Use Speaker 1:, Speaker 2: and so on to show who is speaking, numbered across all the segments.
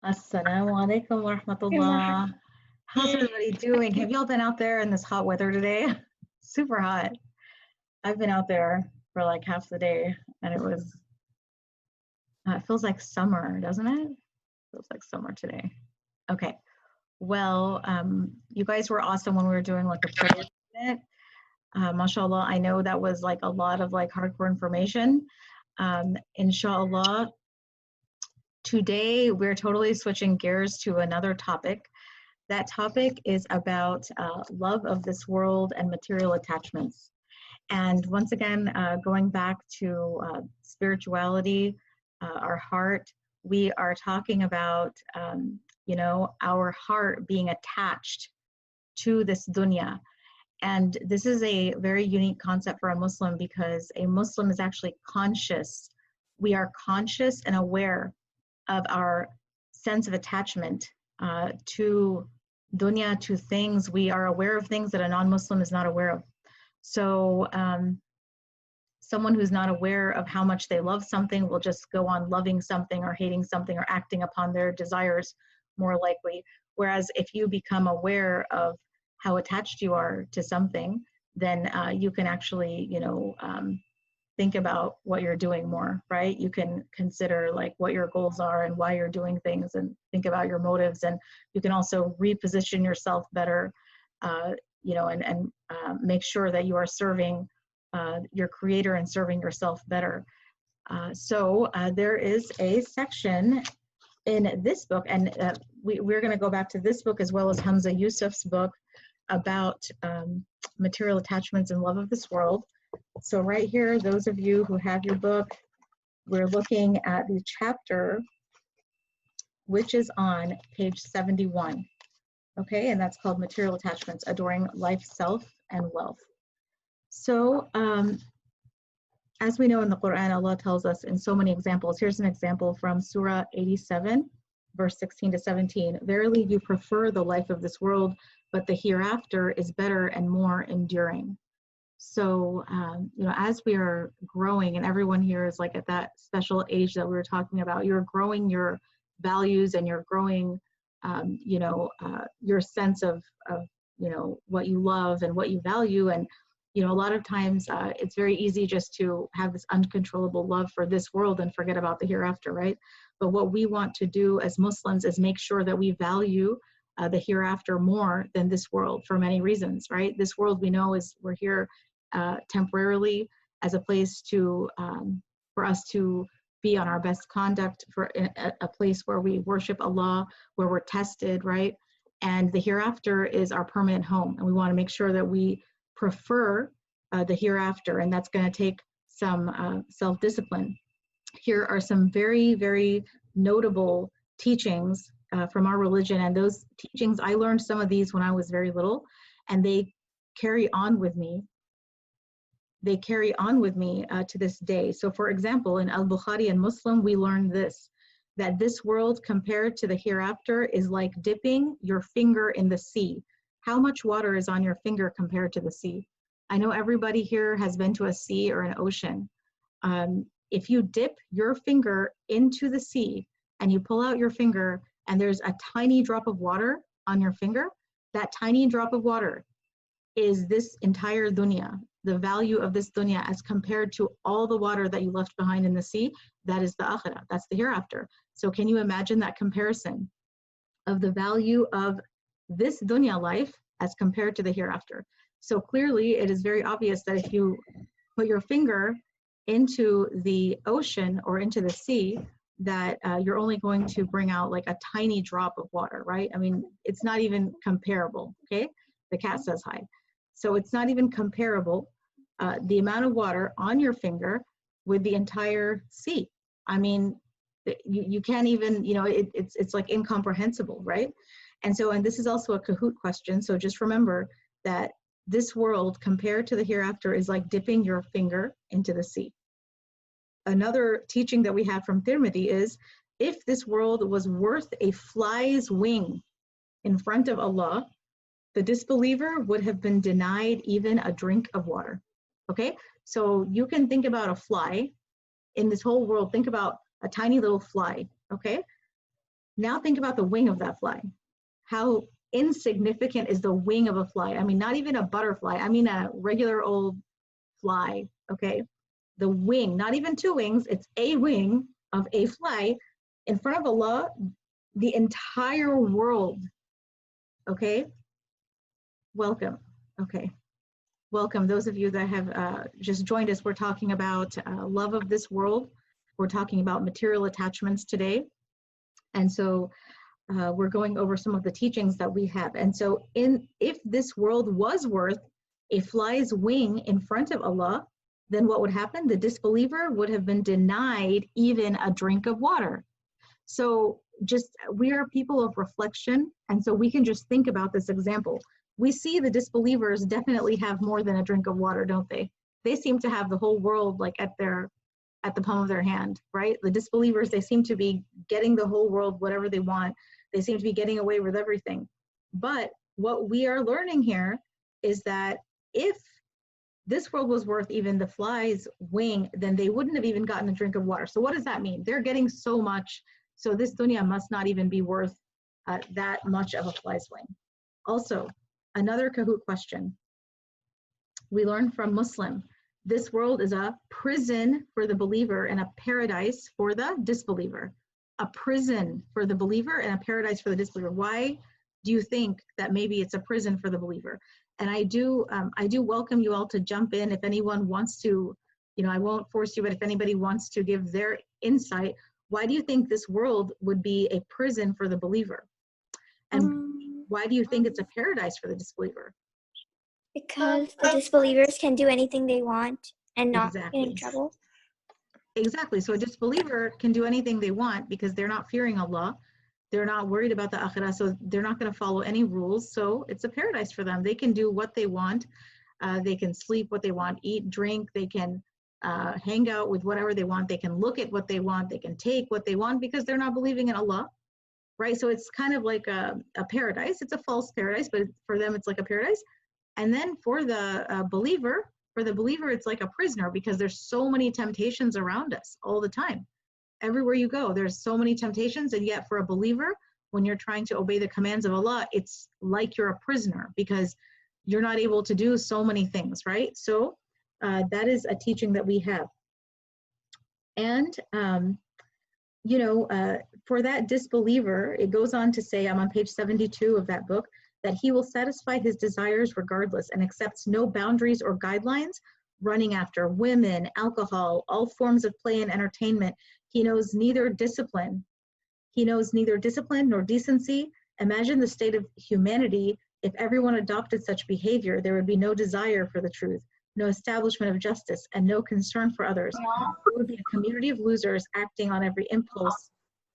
Speaker 1: Assalamu alaikum wa
Speaker 2: Marhaba.
Speaker 1: rahmatullah. How's everybody doing? Have y'all been out there in this hot weather today? Super hot. I've been out there for like half the day and it feels like summer, doesn't it? Feels like summer today. Okay. Well, you guys were awesome when we were doing like a prayer minute. Mashallah, I know that was like a lot of like hardcore information. Inshallah, today we're totally switching gears to another topic. That topic is about love of this world and material attachments. And once again, going back to spirituality, our heart, we are talking about, our heart being attached to this dunya. And this is a very unique concept for a Muslim because a Muslim is actually conscious. We are conscious and aware of our sense of attachment to dunya, to things. We are aware of things that a non-Muslim is not aware of. So someone who's not aware of how much they love something will just go on loving something or hating something or acting upon their desires more likely. Whereas if you become aware of how attached you are to something, then you can actually, think about what you're doing more, right? You can consider like what your goals are and why you're doing things and think about your motives. And you can also reposition yourself better, and make sure that you are serving your creator and serving yourself better. So there is a section in this book, and we're going to go back to this book as well as Hamza Yusuf's book about material attachments and love of this world. So right here, those of you who have your book, we're looking at the chapter which is on page 71. Okay, and that's called Material Attachments, Adoring Life, Self, and Wealth. So as we know in the Quran, Allah tells us in so many examples. Here's an example from Surah 87, verse 16 to 17. Verily you prefer the life of this world, but the hereafter is better and more enduring. So, as we are growing, and everyone here is like at that special age that we were talking about, you're growing your values and you're growing, your sense of what you love and what you value. And, a lot of times it's very easy just to have this uncontrollable love for this world and forget about the hereafter, right? But what we want to do as Muslims is make sure that we value the hereafter more than this world for many reasons, right? This world we know we're here temporarily as a place to for us to be on our best conduct, for a place where we worship Allah, where we're tested, right? And the hereafter is our permanent home, and we want to make sure that we prefer the hereafter, and that's going to take some self-discipline. Here are some very, very notable teachings from our religion, and those teachings, I learned some of these when I was very little, and they carry on with me. They carry on with me to this day. So for example, in Al-Bukhari and Muslim, we learned this, that this world compared to the hereafter is like dipping your finger in the sea. How much water is on your finger compared to the sea? I know everybody here has been to a sea or an ocean. If you dip your finger into the sea and you pull out your finger and there's a tiny drop of water on your finger, that tiny drop of water is this entire dunya, the value of this dunya as compared to all the water that you left behind in the sea. That is the akhirah, that's the hereafter. So can you imagine that comparison of the value of this dunya life as compared to the hereafter? So clearly it is very obvious that if you put your finger into the ocean or into the sea, that you're only going to bring out like a tiny drop of water, right? I mean, it's not even comparable, okay? The cat says hi. So it's not even comparable, the amount of water on your finger with the entire sea. I mean, you can't even, it's like incomprehensible, right? And this is also a Kahoot question. So just remember that this world compared to the hereafter is like dipping your finger into the sea. Another teaching that we have from Tirmidhi is, if this world was worth a fly's wing in front of Allah, the disbeliever would have been denied even a drink of water. Okay, so you can think about a fly in this whole world. Think about a tiny little fly, okay? Now think about the wing of that fly. How insignificant is the wing of a fly? I mean, not even a butterfly. I mean, a regular old fly, okay? The wing, not even two wings, it's a wing of a fly. In front of Allah, the entire world, okay? Welcome, okay. Welcome, those of you that have just joined us. We're talking about love of this world. We're talking about material attachments today. And so we're going over some of the teachings that we have. And so if this world was worth a fly's wing in front of Allah, then what would happen? The disbeliever would have been denied even a drink of water. So we are people of reflection. And so we can just think about this example. We see the disbelievers definitely have more than a drink of water, don't they? They seem to have the whole world like at the palm of their hand, right? The disbelievers, they seem to be getting the whole world, whatever they want. They seem to be getting away with everything. But what we are learning here is that if this world was worth even the fly's wing, then they wouldn't have even gotten a drink of water. So what does that mean? They're getting so much. So this dunya must not even be worth that much of a fly's wing. Also, another Kahoot question. We learn from Muslim, this world is a prison for the believer and a paradise for the disbeliever. A prison for the believer and a paradise for the disbeliever. Why do you think that maybe it's a prison for the believer? And I do welcome you all to jump in if anyone wants to, I won't force you, but if anybody wants to give their insight, why do you think this world would be a prison for the believer? And why do you think it's a paradise for the disbeliever?
Speaker 2: Because the disbelievers can do anything they want and not get in trouble.
Speaker 1: Exactly. So a disbeliever can do anything they want because they're not fearing Allah. They're not worried about the akhirah, so they're not going to follow any rules. So it's a paradise for them. They can do what they want. They can sleep what they want, eat, drink. They can hang out with whatever they want. They can look at what they want. They can take what they want because they're not believing in Allah, right? So it's kind of like a paradise. It's a false paradise, but for them, it's like a paradise. And then for the believer, it's like a prisoner because there's so many temptations around us all the time. Everywhere you go, there's so many temptations. And yet for a believer, when you're trying to obey the commands of Allah, it's like you're a prisoner because you're not able to do so many things, right? So that is a teaching that we have. And, for that disbeliever, it goes on to say, I'm on page 72 of that book, that he will satisfy his desires regardless and accepts no boundaries or guidelines, running after women, alcohol, all forms of play and entertainment. He knows neither discipline nor decency. Imagine the state of humanity if everyone adopted such behavior. There would be no desire for the truth, no establishment of justice, and no concern for others. It would be a community of losers acting on every impulse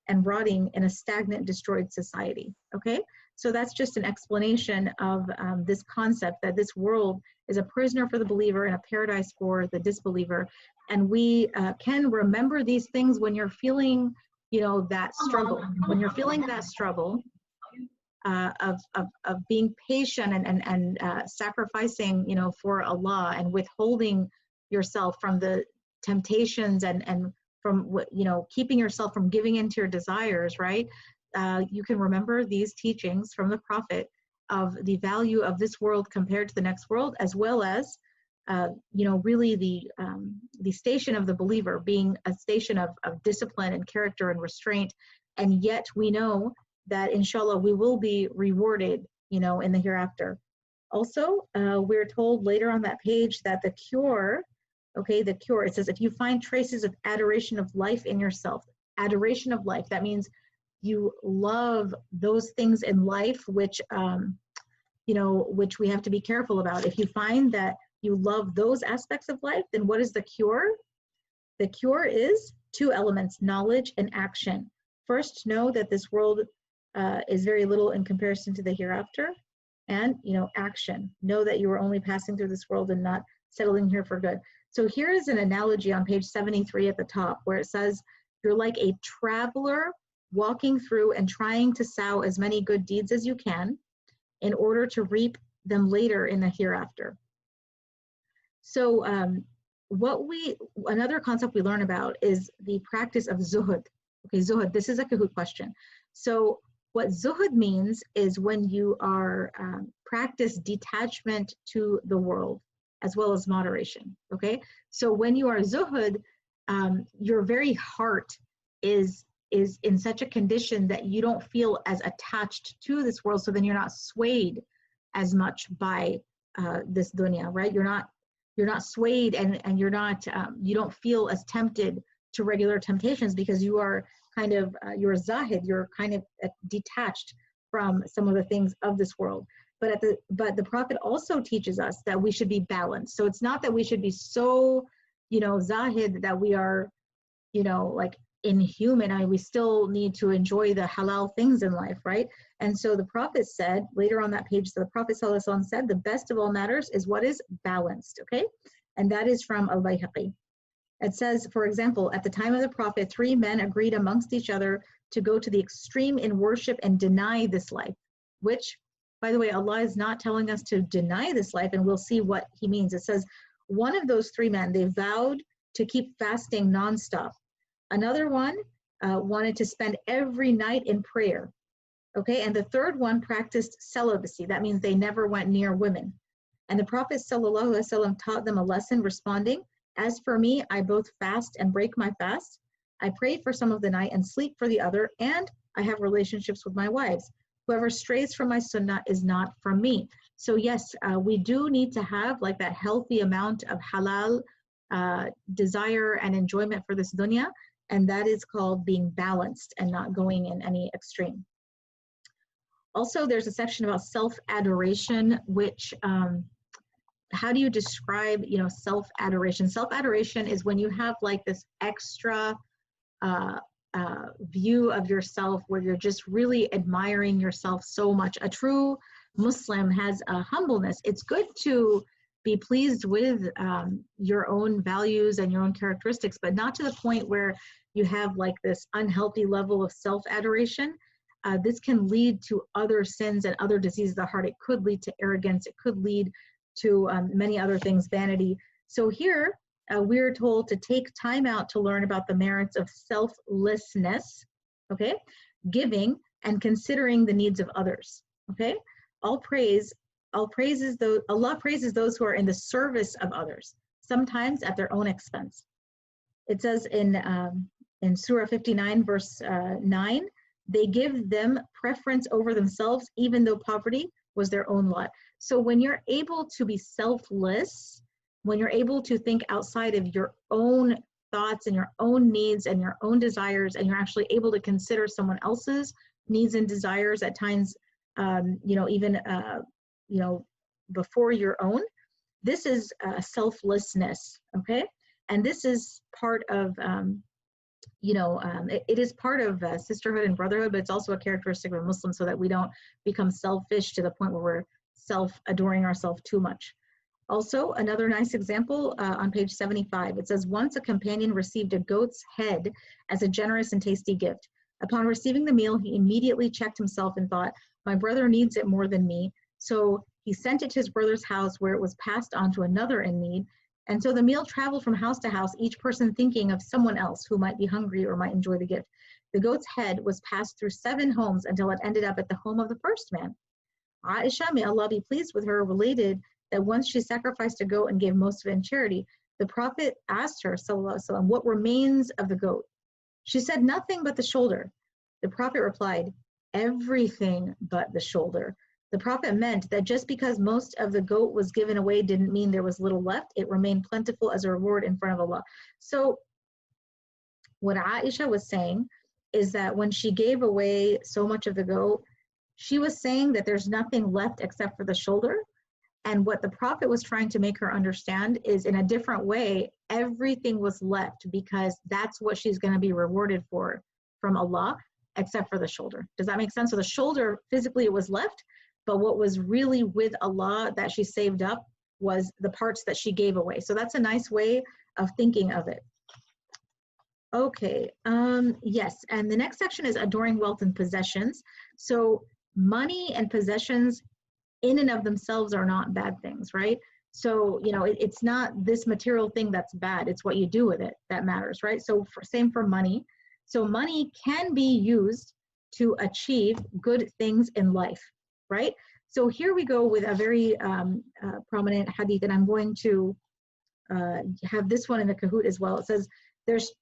Speaker 1: and rotting in a stagnant, destroyed society. Okay? So that's just an explanation of this concept that this world is a prisoner for the believer and a paradise for the disbeliever. And we can remember these things when you're feeling, that struggle. When you're feeling that struggle of being patient and sacrificing, for Allah and withholding yourself from the temptations and from, keeping yourself from giving into your desires, right? You can remember these teachings from the Prophet of the value of this world compared to the next world, as well as, really the station of the believer being a station of discipline and character and restraint. And yet we know that inshallah we will be rewarded, in the hereafter. Also, we're told later on that page that the cure, it says, if you find traces of adoration of life in yourself, adoration of life, that means you love those things in life which which we have to be careful about. If you find that you love those aspects of life, then what is the cure? The cure is two elements, knowledge and action. First, know that this world is very little in comparison to the hereafter, and action. Know that you are only passing through this world and not settling here for good. So here is an analogy on page 73 at the top where it says you're like a traveler walking through and trying to sow as many good deeds as you can in order to reap them later in the hereafter. So another concept we learn about is the practice of zuhud. Okay, zuhud, this is a Kahoot question. So what zuhud means is when you are practice detachment to the world as well as moderation. Okay, so when you are zuhud, your very heart is in such a condition that you don't feel as attached to this world, so then you're not swayed as much by this dunya, right? You're not swayed, and you're not you don't feel as tempted to regular temptations because you are kind of you're zahid, you're kind of detached from some of the things of this world. But the Prophet also teaches us that we should be balanced. So it's not that we should be so, zahid that we are, like inhuman. I mean, we still need to enjoy the halal things in life, right? And so the Prophet said later on that page, so the Prophet ﷺ said, the best of all matters is what is balanced, okay? And that is from Al-Bayhaqi. It says, for example, at the time of the Prophet, 3 men agreed amongst each other to go to the extreme in worship and deny this life, which, by the way, Allah is not telling us to deny this life, and we'll see what he means. It says, one of those 3 men, they vowed to keep fasting nonstop. Another one wanted to spend every night in prayer. Okay, and the third one practiced celibacy. That means they never went near women. And the Prophet ﷺ taught them a lesson, responding, as for me, I both fast and break my fast. I pray for some of the night and sleep for the other, and I have relationships with my wives. Whoever strays from my sunnah is not from me. So yes, we do need to have like that healthy amount of halal desire and enjoyment for this dunya, and that is called being balanced and not going in any extreme. Also, there's a section about self-adoration, which, how do you describe, self-adoration? Self-adoration is when you have like this extra view of yourself where you're just really admiring yourself so much. A true Muslim has a humbleness. It's good to be pleased with your own values and your own characteristics, but not to the point where you have like this unhealthy level of self-adoration. This can lead to other sins and other diseases of the heart. It could lead to arrogance. It could lead to many other things, vanity. So here, we're told to take time out to learn about the merits of selflessness, okay, giving, and considering the needs of others, okay? Allah praises those who are in the service of others, sometimes at their own expense. It says in Surah 59, verse 9, they give them preference over themselves, even though poverty was their own lot. So when you're able to be selfless, when you're able to think outside of your own thoughts and your own needs and your own desires, and you're actually able to consider someone else's needs and desires at times, even before your own, this is selflessness, okay? And this is part of, it is part of sisterhood and brotherhood, but it's also a characteristic of a Muslim, so that we don't become selfish to the point where we're self-adoring ourselves too much. Also, another nice example on page 75, it says, once a companion received a goat's head as a generous and tasty gift. Upon receiving the meal, he immediately checked himself and thought, my brother needs it more than me. So he sent it to his brother's house, where it was passed on to another in need. And so the meal traveled from house to house, each person thinking of someone else who might be hungry or might enjoy the gift. The goat's head was passed through 7 homes until it ended up at the home of the first man. Aisha, may Allah be pleased with her, related that once she sacrificed a goat and gave most of it in charity, the Prophet asked her, sallallahu alaihi wasallam, what remains of the goat? She said, nothing but the shoulder. The Prophet replied, everything but the shoulder. The Prophet meant that just because most of the goat was given away didn't mean there was little left. It remained plentiful as a reward in front of Allah. So what Aisha was saying is that when she gave away so much of the goat, she was saying that there's nothing left except for the shoulder. And what the Prophet was trying to make her understand is, in a different way, everything was left because that's what she's going to be rewarded for from Allah, except for the shoulder. Does that make sense? So the shoulder, physically it was left, but what was really with Allah that she saved up was the parts that she gave away. So that's a nice way of thinking of it. Okay, yes, and the next section is adoring wealth and possessions. So money and possessions in and of themselves are not bad things, right? So, you know, it's not this material thing that's bad. It's what you do with it that matters, right? So same for money. So money can be used to achieve good things in life, right? So here we go with a very prominent hadith, and I'm going to have this one in the Kahoot as well. It says, there's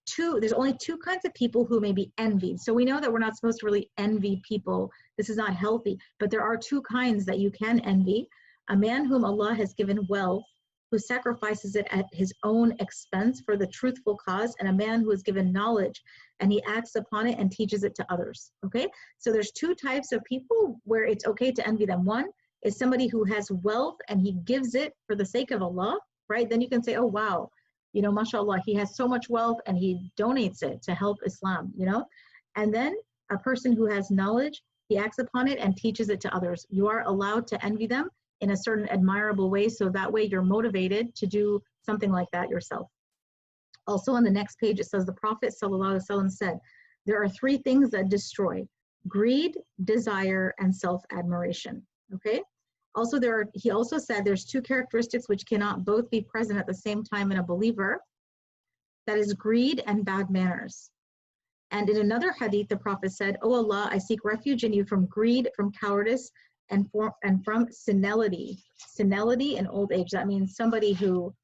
Speaker 1: only two kinds of people who may be envied. So we know that we're not supposed to really envy people. This is not healthy, but there are two kinds that you can envy. A man whom Allah has given wealth, who sacrifices it at his own expense for the truthful cause, and a man who is given knowledge and he acts upon it and teaches it to others. Okay, so there's two types of people where it's okay to envy them. One is somebody who has wealth and he gives it for the sake of Allah, right? Then you can say, oh wow, you know, mashallah, he has so much wealth and he donates it to help Islam, you know. And then a person who has knowledge, he acts upon it and teaches it to others. You are allowed to envy them in a certain admirable way, so that way you're motivated to do something like that yourself. Also on the next page, it says the Prophet ﷺ said, there are three things that destroy: greed, desire, and self-admiration. Okay. Also, he also said there's two characteristics which cannot both be present at the same time in a believer. That is greed and bad manners. And in another hadith, the Prophet said, "Oh Allah, I seek refuge in you from greed, from cowardice, and from senility." Senility in old age. That means somebody who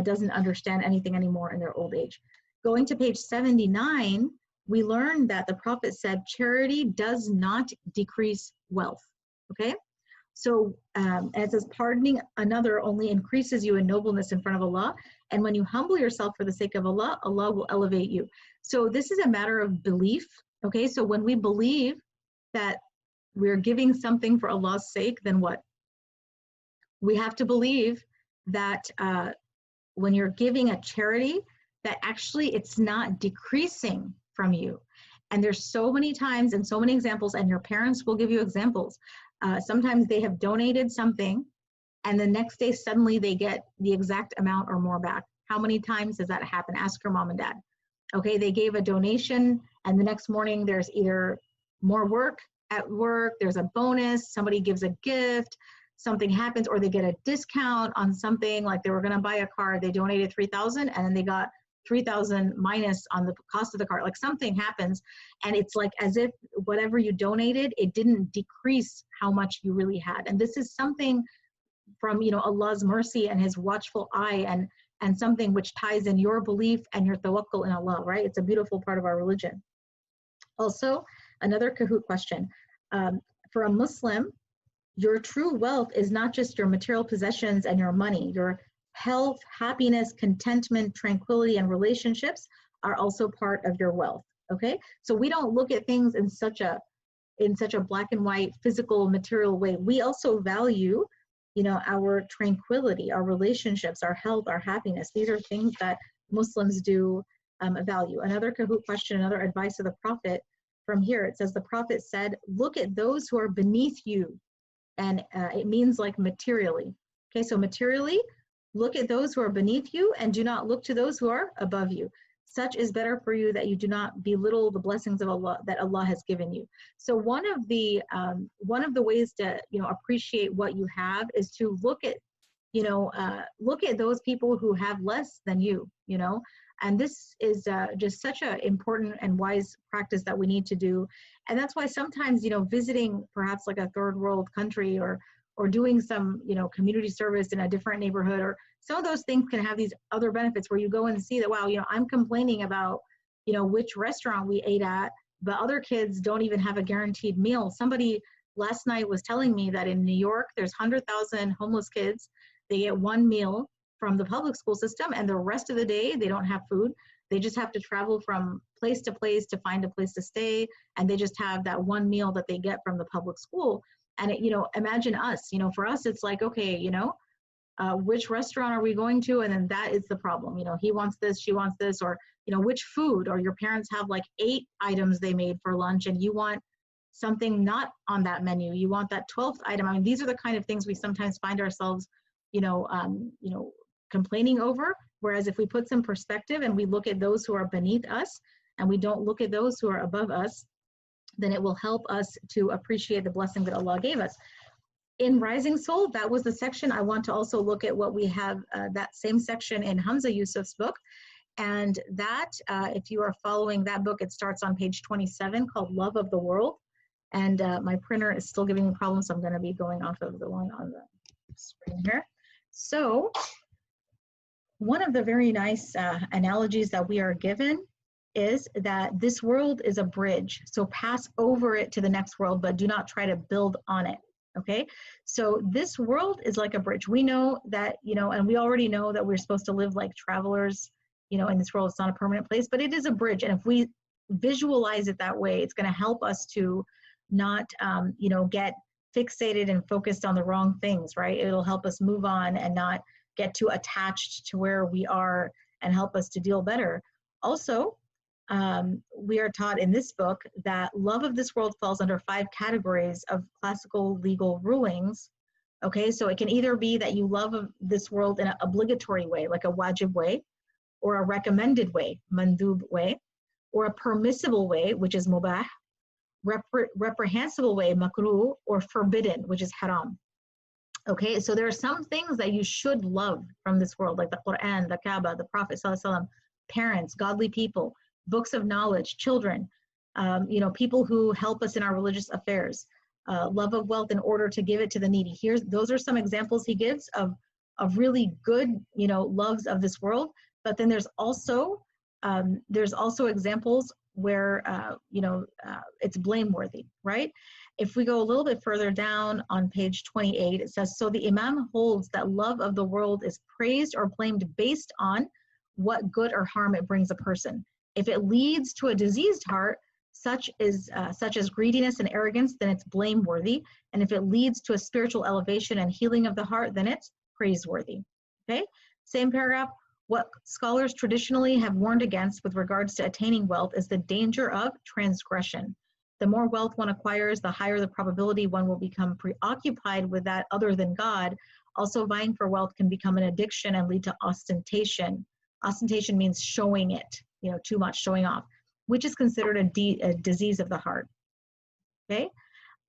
Speaker 1: doesn't understand anything anymore in their old age. Going to page 79, we learn that the Prophet said, charity does not decrease wealth. Okay? So, and it says, pardoning another only increases you in nobleness in front of Allah. And when you humble yourself for the sake of Allah, Allah will elevate you. So this is a matter of belief. Okay, so when we believe that we're giving something for Allah's sake, then what? We have to believe that when you're giving a charity, that actually it's not decreasing from you. And there's so many times and so many examples, and your parents will give you examples. Sometimes they have donated something and the next day suddenly they get the exact amount or more back. How many times does that happen? Ask your mom and dad. Okay, they gave a donation and the next morning there's either more work at work, there's a bonus, somebody gives a gift, something happens, or they get a discount on something, like they were gonna buy a car, they donated 3,000 and then they got 3,000 minus on the cost of the car. Like something happens and it's like as if whatever you donated, it didn't decrease how much you really had. And this is something from, you know, Allah's mercy and his watchful eye, and something which ties in your belief and your tawakkul in Allah, right? It's a beautiful part of our religion. Also, another Kahoot question. For a Muslim, your true wealth is not just your material possessions and your money. Your health, happiness, contentment, tranquility, and relationships are also part of your wealth. Okay, so we don't look at things in such a black and white, physical, material way. We also value, you know, our tranquility, our relationships, our health, our happiness. These are things that Muslims do value. Another Kahoot question, another advice of the Prophet from here. It says the Prophet said, "Look at those who are beneath you," and it means like materially. Okay, so materially, look at those who are beneath you and do not look to those who are above you. Such is better for you that you do not belittle the blessings of Allah that Allah has given you. So one of the ways to, you know, appreciate what you have is to look at, you know, look at those people who have less than you, you know. And this is just such an important and wise practice that we need to do. And that's why sometimes, you know, visiting perhaps like a third world country or doing some, you know, community service in a different neighborhood, or some of those things can have these other benefits where you go and see that, wow, you know, I'm complaining about, you know, which restaurant we ate at, but other kids don't even have a guaranteed meal. Somebody last night was telling me that in New York, there's 100,000 homeless kids. They get one meal from the public school system, and the rest of the day, they don't have food. They just have to travel from place to place to find a place to stay, and they just have that one meal that they get from the public school. And it, you know, imagine us, you know, for us, it's like, okay, you know, which restaurant are we going to? And then that is the problem. You know, he wants this, she wants this, or, you know, which food, or your parents have like 8 items they made for lunch and you want something not on that menu. You want that 12th item. I mean, these are the kind of things we sometimes find ourselves, you know, complaining over. Whereas if we put some perspective and we look at those who are beneath us and we don't look at those who are above us, then it will help us to appreciate the blessing that Allah gave us. in Rising Soul, that was the section. I want to also look at what we have, that same section in Hamza Yusuf's book. And that, if you are following that book, it starts on page 27 called Love of the World. And my printer is still giving me problems, so I'm going to be going off of the one on the screen here. So one of the very nice analogies that we are given is that this world is a bridge. So pass over it to the next world, but do not try to build on it. Okay, so this world is like a bridge. We know that, you know, and we already know that we're supposed to live like travelers, you know, in this world. It's not a permanent place, but it is a bridge. And if we visualize it that way, it's going to help us to not, you know, get fixated and focused on the wrong things, right? It'll help us move on and not get too attached to where we are and help us to deal better. Also, we are taught in this book that love of this world falls under 5 categories of classical legal rulings. Okay, so it can either be that you love this world in an obligatory way, like a wajib way, or a recommended way, mandub way, or a permissible way, which is mubah, reprehensible way, makruh, or forbidden, which is haram. Okay, so there are some things that you should love from this world, like the Quran, the Kaaba, the Prophet ﷺ, parents, godly people, books of knowledge, children, you know, people who help us in our religious affairs, love of wealth in order to give it to the needy. Those are some examples he gives of really good, you know, loves of this world. But then there's also examples where, you know, it's blameworthy, right? If we go a little bit further down on page 28, it says, so the Imam holds that love of the world is praised or blamed based on what good or harm it brings a person. If it leads to a diseased heart, such as greediness and arrogance, then it's blameworthy. And if it leads to a spiritual elevation and healing of the heart, then it's praiseworthy. Okay, same paragraph. What scholars traditionally have warned against with regards to attaining wealth is the danger of transgression. The more wealth one acquires, the higher the probability one will become preoccupied with that other than God. Also, vying for wealth can become an addiction and lead to ostentation. Ostentation means showing it, you know, too much, showing off, which is considered a disease of the heart. Okay,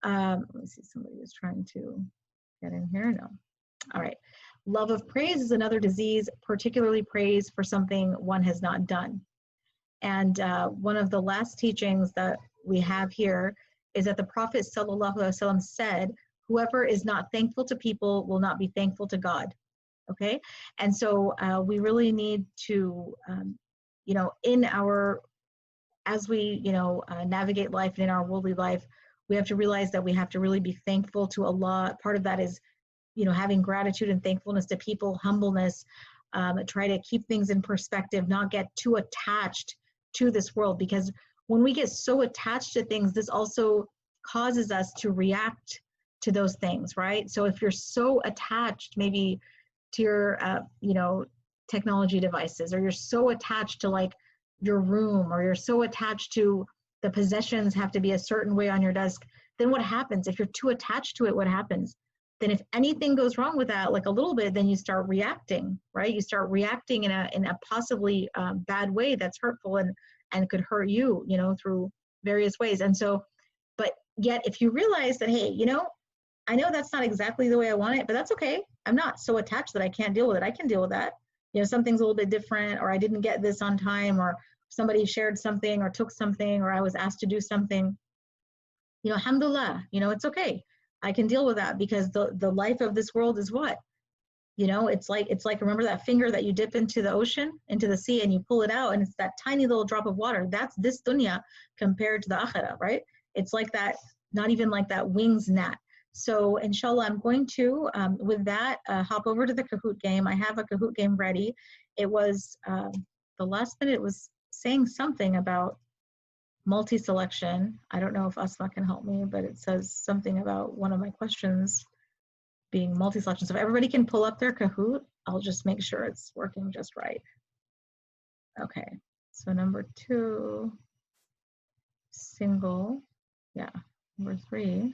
Speaker 1: let me see, somebody is trying to get in here. No. All right. Love of praise is another disease, particularly praise for something one has not done. And one of the last teachings that we have here is that the Prophet ﷺ said, whoever is not thankful to people will not be thankful to God. Okay, and so we really need to, you know, as we, you know, navigate life and in our worldly life, we have to realize that we have to really be thankful to Allah. Part of that is, you know, having gratitude and thankfulness to people, humbleness, try to keep things in perspective, not get too attached to this world, because when we get so attached to things, this also causes us to react to those things, right? So if you're so attached maybe to your, you know, technology devices, or you're so attached to like your room, or you're so attached to the possessions have to be a certain way on your desk, then what happens? If you're too attached to it, what happens? Then if anything goes wrong with that, like a little bit, then you start reacting, right? You start reacting in a possibly bad way that's hurtful and could hurt you, you know, through various ways. And so, but yet if you realize that, hey, you know, I know that's not exactly the way I want it, but that's okay. I'm not so attached that I can't deal with it. I can deal with that. You know, something's a little bit different, or I didn't get this on time, or somebody shared something or took something, or I was asked to do something. You know, alhamdulillah, you know, it's okay. I can deal with that, because the life of this world is what? You know, it's like, remember that finger that you dip into the ocean, into the sea, and you pull it out, and it's that tiny little drop of water. That's this dunya compared to the akhirah, right? It's like that, not even like that wings gnat. So inshallah, I'm going to, with that, hop over to the Kahoot game. I have a Kahoot game ready. It was, the last minute, it was saying something about multi-selection. I don't know if Asma can help me, but it says something about one of my questions being multi-selection. So if everybody can pull up their Kahoot, I'll just make sure it's working just right. Okay, so number 2, single, yeah. Number 3,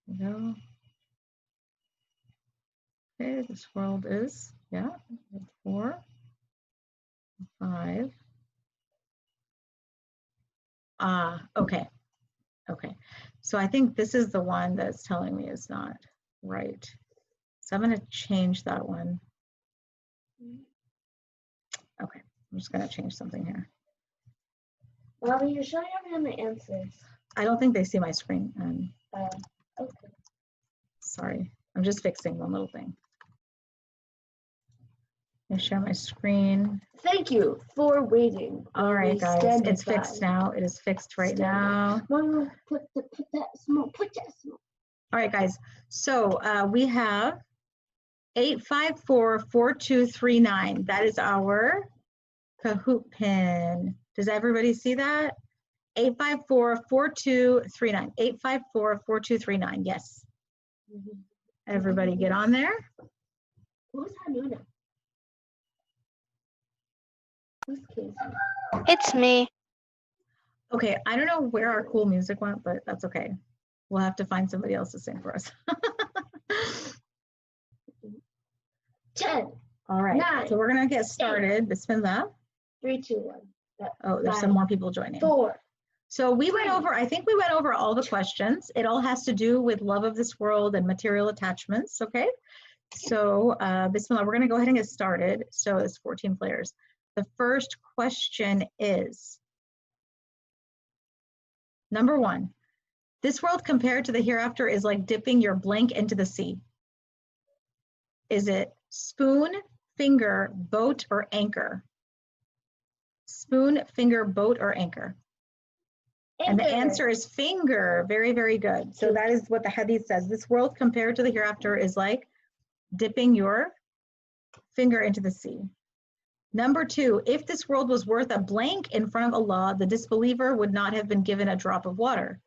Speaker 1: there we go. Okay, this world is, yeah, 4, 5. Okay. Okay, so I think this is the one that's telling me it's not right. So I'm going to change that one. Okay, I'm just going to change something here.
Speaker 3: Mommy, you're showing everyone the answers.
Speaker 1: I don't think they see my screen.
Speaker 3: Okay.
Speaker 1: Sorry, I'm just fixing one little thing. Let me share my screen.
Speaker 3: Thank you for waiting.
Speaker 1: All right, guys, it's fixed now. It is fixed right now.
Speaker 3: Mom, put that small.
Speaker 1: All right, guys. So we have 854-4239. That is our Kahoot pin. Does everybody see that? 854-4239. 854-4239. Yes. Everybody get on there.
Speaker 3: Who's Hanuna? Who's Casey?
Speaker 2: It's me.
Speaker 1: Okay, I don't know where our cool music went, but that's okay. We'll have to find somebody else to sing for us.
Speaker 3: 10.
Speaker 1: All right,
Speaker 3: 9,
Speaker 1: so we're gonna get started. Bismillah.
Speaker 3: 3, 2, 1.
Speaker 1: Oh, there's
Speaker 3: 5,
Speaker 1: some more people joining.
Speaker 3: 4.
Speaker 1: So we went over, I think we went over all the questions. It all has to do with love of this world and material attachments, okay? So Bismillah, we're gonna go ahead and get started. So it's 14 players. The first question is, number 1, this world compared to the hereafter is like dipping your blank into the sea. Is it spoon, finger, boat, or anchor? Spoon, finger, boat, or anchor? And the answer is finger. Very, very good. So that is what the hadith says. This world compared to the hereafter is like dipping your finger into the sea. Number 2, if this world was worth a blank in front of Allah, the disbeliever would not have been given a drop of water.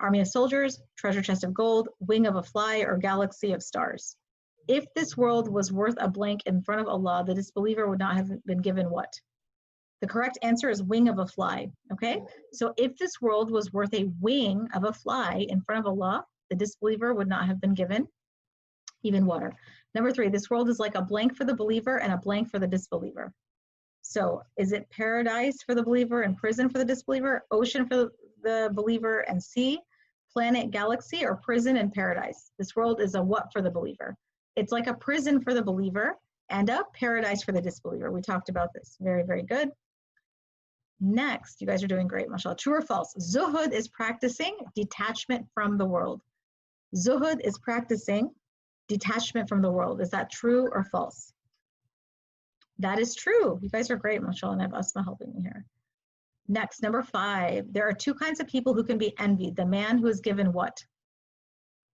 Speaker 1: Army of soldiers, treasure chest of gold, wing of a fly, or galaxy of stars. If this world was worth a blank in front of Allah, the disbeliever would not have been given what? The correct answer is wing of a fly, okay? So if this world was worth a wing of a fly in front of Allah, the disbeliever would not have been given even water. Number 3, this world is like a blank for the believer and a blank for the disbeliever. So is it paradise for the believer and prison for the disbeliever, ocean for the believer and sea, planet, galaxy, or prison and paradise? This world is a what for the believer? It's like a prison for the believer and a paradise for the disbeliever. We talked about this. Very, very good. Next, you guys are doing great, mashallah. True or false? Zuhud is practicing detachment from the world. Zuhud is practicing detachment from the world. Is that true or false? That is true. You guys are great, mashallah, and I have Asma helping me here. Next, number 5. There are 2 kinds of people who can be envied. The man who is given what?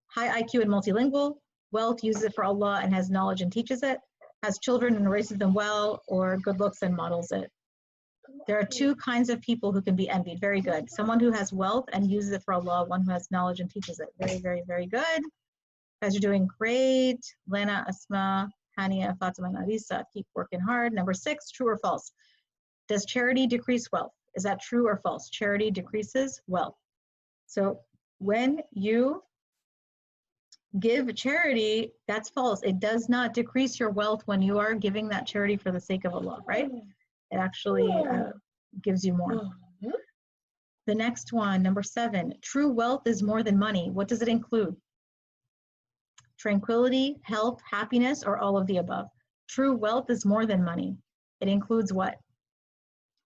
Speaker 1: High IQ and multilingual, wealth, uses it for Allah and has knowledge and teaches it, has children and raises them well, or good looks and models it. There are 2 kinds of people who can be envied. Very good. Someone who has wealth and uses it for Allah, one who has knowledge and teaches it. Very, very, very good. You guys are doing great. Lena, Asma, Hania, Fatima, and Arisa, keep working hard. Number 6, true or false? Does charity decrease wealth? Is that true or false? Charity decreases wealth. So when you give charity, that's false. It does not decrease your wealth when you are giving that charity for the sake of Allah, right? It actually gives you more. The next one, number 7, true wealth is more than money. What does it include? Tranquility, health, happiness, or all of the above? True wealth is more than money. It includes what?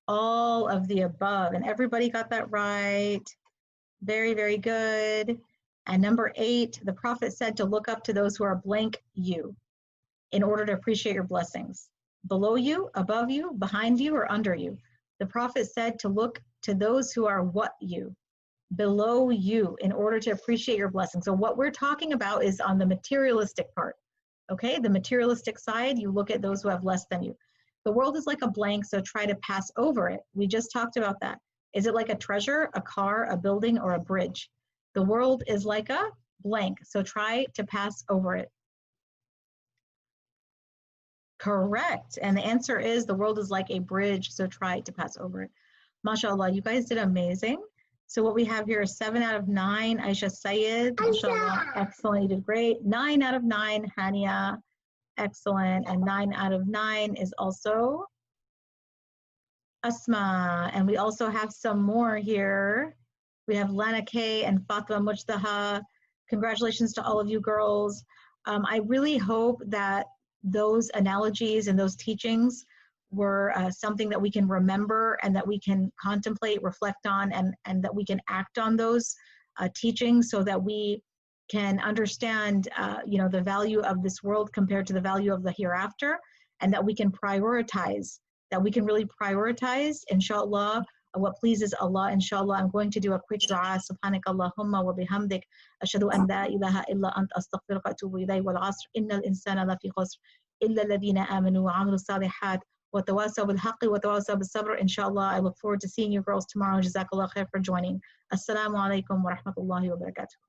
Speaker 1: All of the above. And everybody got that right. Very, very good. And number 8, the Prophet said to look up to those who are blank you in order to appreciate your blessings. Below you, above you, behind you, or under you. The Prophet said to look to those who are what you? Below you in order to appreciate your blessings. So what we're talking about is on the materialistic part, okay? The materialistic side, you look at those who have less than you. The world is like a blank, so try to pass over it. We just talked about that. Is it like a treasure, a car, a building, or a bridge? The world is like a blank, so try to pass over it. Correct. And the answer is the world is like a bridge, so try to pass over it. MashaAllah, you guys did amazing. So what we have here is 7 out of 9. Aisha Sayed, MashaAllah, excellent, you did great. 9 out of 9, Hania, excellent. And 9 out of 9 is also Asma. And we also have some more here. We have Lana K and Fatma Mujtaha. Congratulations to all of you girls. I really hope that those analogies and those teachings were something that we can remember and that we can contemplate, reflect on, and that we can act on those teachings so that we can understand the value of this world compared to the value of the hereafter, and that we can prioritize, that we can really prioritize, inshallah, what pleases Allah. Inshallah, I'm going to do a quick dua. Subhanak Allahumma wa bihamdik. Ashhadu an la ilaha illa ant astaghfiruka wa atubu ilayk. Wal asr innal insana lafi khusr illa alladhina amanu wa amilu salihat wa tawasaw bil haqqi wa tawasaw bis sabr. Inshallah, I look forward to seeing you girls tomorrow. Jazakallah khair for joining. Assalamu alaikum wa rahmatullahi wa barakatuh.